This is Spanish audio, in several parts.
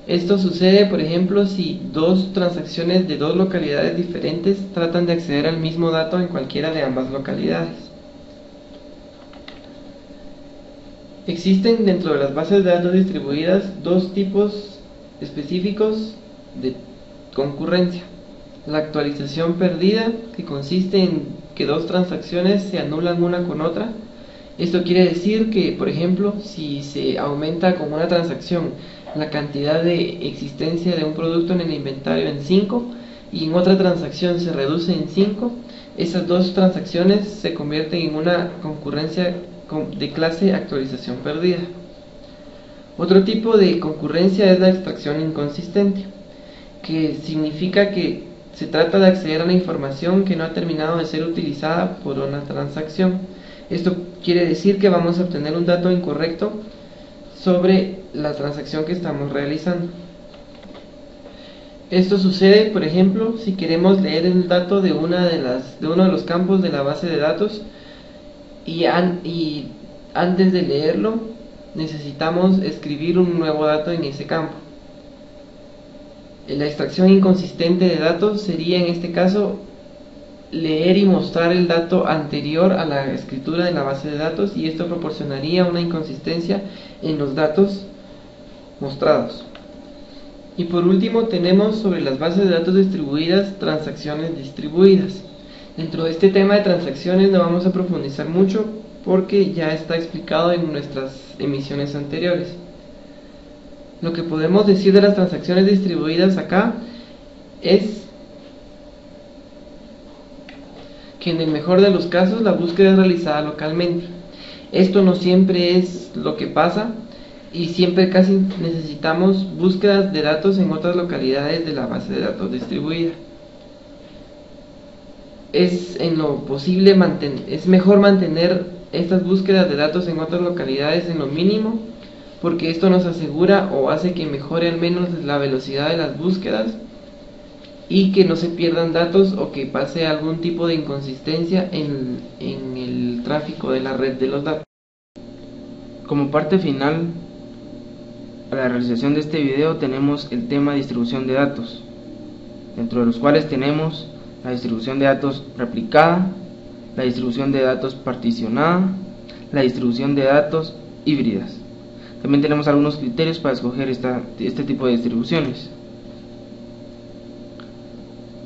Esto sucede, por ejemplo, si dos transacciones de dos localidades diferentes tratan de acceder al mismo dato en cualquiera de ambas localidades. Existen dentro de las bases de datos distribuidas dos tipos específicos de concurrencia. La actualización perdida, que consiste en que dos transacciones se anulan una con otra. Esto quiere decir que, por ejemplo, si se aumenta con una transacción la cantidad de existencia de un producto en el inventario en 5 y en otra transacción se reduce en 5, esas dos transacciones se convierten en una concurrencia de clase actualización perdida. Otro tipo de concurrencia es la extracción inconsistente, que significa que se trata de acceder a la información que no ha terminado de ser utilizada por una transacción. Esto quiere decir que vamos a obtener un dato incorrecto sobre la transacción que estamos realizando. Esto sucede, por ejemplo, si queremos leer el dato de uno de los campos de la base de datos y antes de leerlo necesitamos escribir un nuevo dato en ese campo. La extracción inconsistente de datos sería en este caso leer y mostrar el dato anterior a la escritura de la base de datos, y esto proporcionaría una inconsistencia en los datos mostrados. Y por último tenemos sobre las bases de datos distribuidas transacciones distribuidas. Dentro de este tema de transacciones no vamos a profundizar mucho porque ya está explicado en nuestras emisiones anteriores. Lo que podemos decir de las transacciones distribuidas acá es que en el mejor de los casos la búsqueda es realizada localmente. Esto no siempre es lo que pasa y siempre casi necesitamos búsquedas de datos en otras localidades de la base de datos distribuida. En lo posible es mejor mantener estas búsquedas de datos en otras localidades en lo mínimo, porque esto nos asegura o hace que mejore al menos la velocidad de las búsquedas y que no se pierdan datos o que pase algún tipo de inconsistencia en el tráfico de la red de los datos. Como parte final a la realización de este video tenemos el tema de distribución de datos, dentro de los cuales tenemos la distribución de datos replicada, la distribución de datos particionada, la distribución de datos híbridas. También tenemos algunos criterios para escoger este tipo de distribuciones.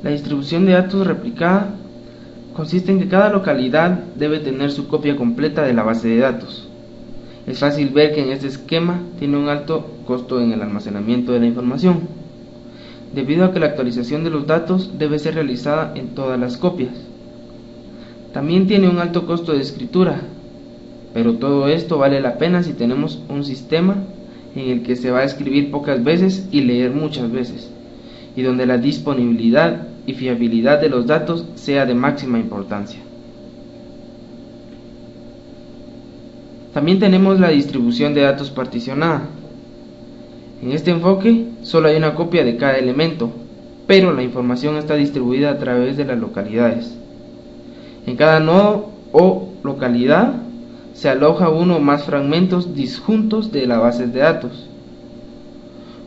La distribución de datos replicada consiste en que cada localidad debe tener su copia completa de la base de datos. Es fácil ver que en este esquema tiene un alto costo en el almacenamiento de la información, debido a que la actualización de los datos debe ser realizada en todas las copias. También tiene un alto costo de escritura, pero todo esto vale la pena si tenemos un sistema en el que se va a escribir pocas veces y leer muchas veces, y donde la disponibilidad y fiabilidad de los datos sea de máxima importancia. También tenemos la distribución de datos particionada. En este enfoque solo hay una copia de cada elemento, pero la información está distribuida a través de las localidades. En cada nodo o localidad se aloja uno o más fragmentos disjuntos de la base de datos.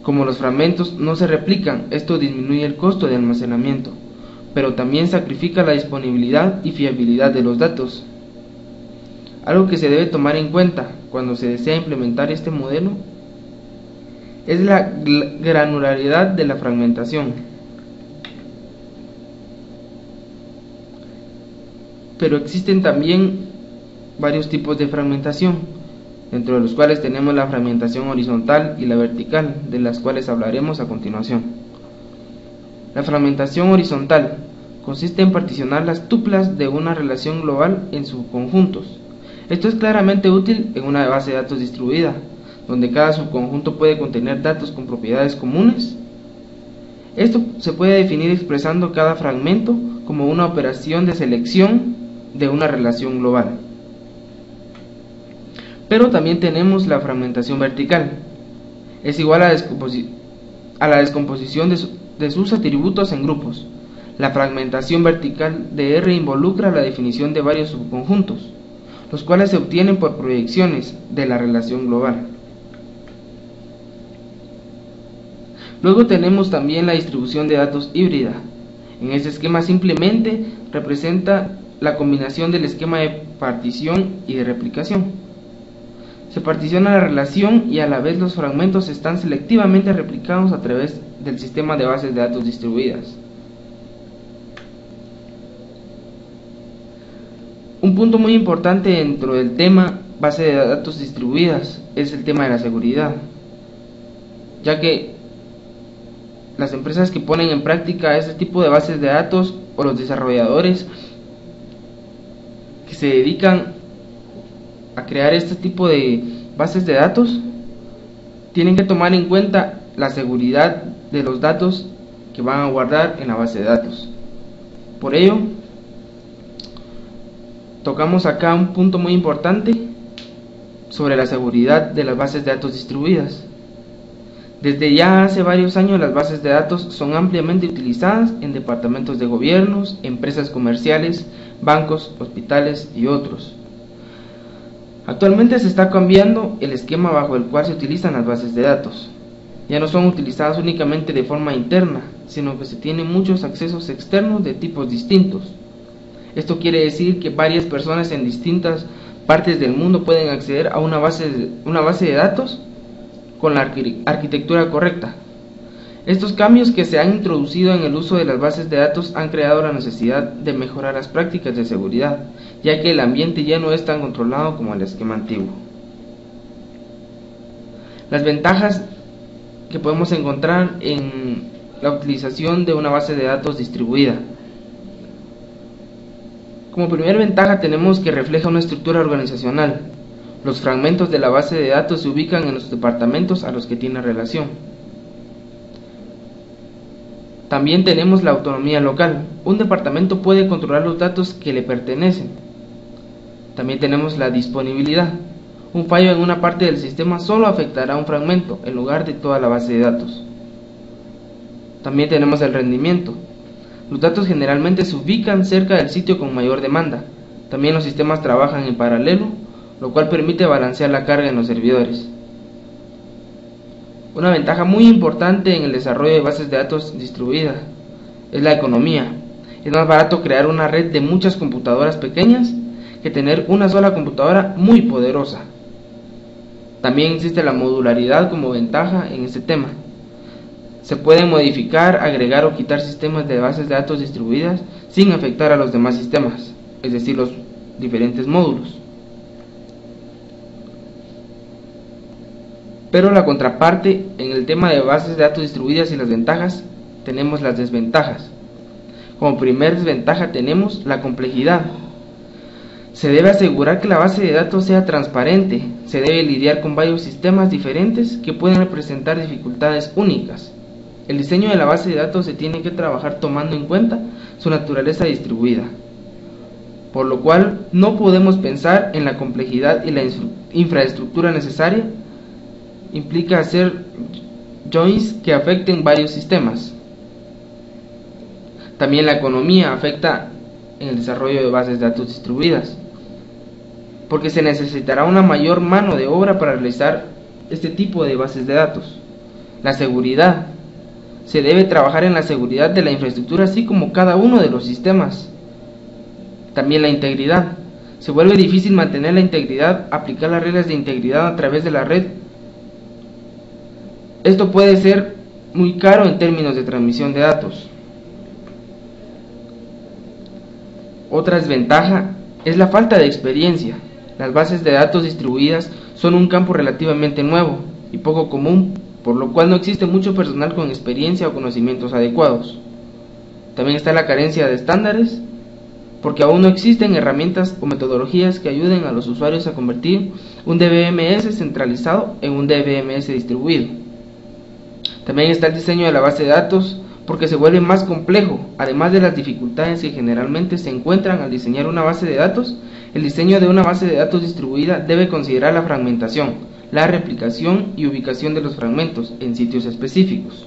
Como los fragmentos no se replican, esto disminuye el costo de almacenamiento, pero también sacrifica la disponibilidad y fiabilidad de los datos. Algo que se debe tomar en cuenta cuando se desea implementar este modelo es la granularidad de la fragmentación. Pero existen también varios tipos de fragmentación, dentro de los cuales tenemos la fragmentación horizontal y la vertical, de las cuales hablaremos a continuación. La fragmentación horizontal consiste en particionar las tuplas de una relación global en subconjuntos. Esto es claramente útil en una base de datos distribuida, donde cada subconjunto puede contener datos con propiedades comunes. Esto se puede definir expresando cada fragmento como una operación de selección de una relación global. Pero también tenemos la fragmentación vertical. Es igual a la descomposición de sus atributos en grupos. La fragmentación vertical de R involucra la definición de varios subconjuntos, los cuales se obtienen por proyecciones de la relación global. Luego tenemos también la distribución de datos híbrida. En este esquema simplemente representa la combinación del esquema de partición y de replicación. Se particiona la relación y a la vez los fragmentos están selectivamente replicados a través del sistema de bases de datos distribuidas. Un punto muy importante dentro del tema base de datos distribuidas es el tema de la seguridad, ya que las empresas que ponen en práctica este tipo de bases de datos o los desarrolladores que se dedican a crear este tipo de bases de datos tienen que tomar en cuenta la seguridad de los datos que van a guardar en la base de datos. Por ello, tocamos acá un punto muy importante sobre la seguridad de las bases de datos distribuidas. Desde ya hace varios años las bases de datos son ampliamente utilizadas en departamentos de gobiernos, empresas comerciales, bancos, hospitales y otros. Actualmente se está cambiando el esquema bajo el cual se utilizan las bases de datos. Ya no son utilizadas únicamente de forma interna, sino que se tienen muchos accesos externos de tipos distintos. Esto quiere decir que varias personas en distintas partes del mundo pueden acceder a una base de datos con la arquitectura correcta. Estos cambios que se han introducido en el uso de las bases de datos han creado la necesidad de mejorar las prácticas de seguridad, ya que el ambiente ya no es tan controlado como el esquema antiguo. Las ventajas que podemos encontrar en la utilización de una base de datos distribuida. Como primera ventaja tenemos que refleja una estructura organizacional. Los fragmentos de la base de datos se ubican en los departamentos a los que tiene relación. También tenemos la autonomía local. Un departamento puede controlar los datos que le pertenecen. También tenemos la disponibilidad. Un fallo en una parte del sistema solo afectará a un fragmento en lugar de toda la base de datos. También tenemos el rendimiento. Los datos generalmente se ubican cerca del sitio con mayor demanda. También los sistemas trabajan en paralelo, lo cual permite balancear la carga en los servidores. Una ventaja muy importante en el desarrollo de bases de datos distribuidas es la economía. Es más barato crear una red de muchas computadoras pequeñas que tener una sola computadora muy poderosa. También existe la modularidad como ventaja en este tema. Se pueden modificar, agregar o quitar sistemas de bases de datos distribuidas sin afectar a los demás sistemas, es decir, los diferentes módulos. Pero la contraparte, en el tema de bases de datos distribuidas y las ventajas, tenemos las desventajas. Como primer desventaja tenemos la complejidad. Se debe asegurar que la base de datos sea transparente. Se debe lidiar con varios sistemas diferentes que pueden representar dificultades únicas. El diseño de la base de datos se tiene que trabajar tomando en cuenta su naturaleza distribuida, por lo cual no podemos pensar en la complejidad y la infraestructura necesaria. Implica hacer joins que afecten varios sistemas. También la economía afecta en el desarrollo de bases de datos distribuidas, porque se necesitará una mayor mano de obra para realizar este tipo de bases de datos. La seguridad. Se debe trabajar en la seguridad de la infraestructura así como cada uno de los sistemas. También la integridad. Se vuelve difícil mantener la integridad, aplicar las reglas de integridad a través de la red. Esto puede ser muy caro en términos de transmisión de datos. Otra desventaja es la falta de experiencia. Las bases de datos distribuidas son un campo relativamente nuevo y poco común, por lo cual no existe mucho personal con experiencia o conocimientos adecuados. También está la carencia de estándares, porque aún no existen herramientas o metodologías que ayuden a los usuarios a convertir un DBMS centralizado en un DBMS distribuido. También está el diseño de la base de datos, porque se vuelve más complejo. Además de las dificultades que generalmente se encuentran al diseñar una base de datos, el diseño de una base de datos distribuida debe considerar la fragmentación, la replicación y ubicación de los fragmentos en sitios específicos.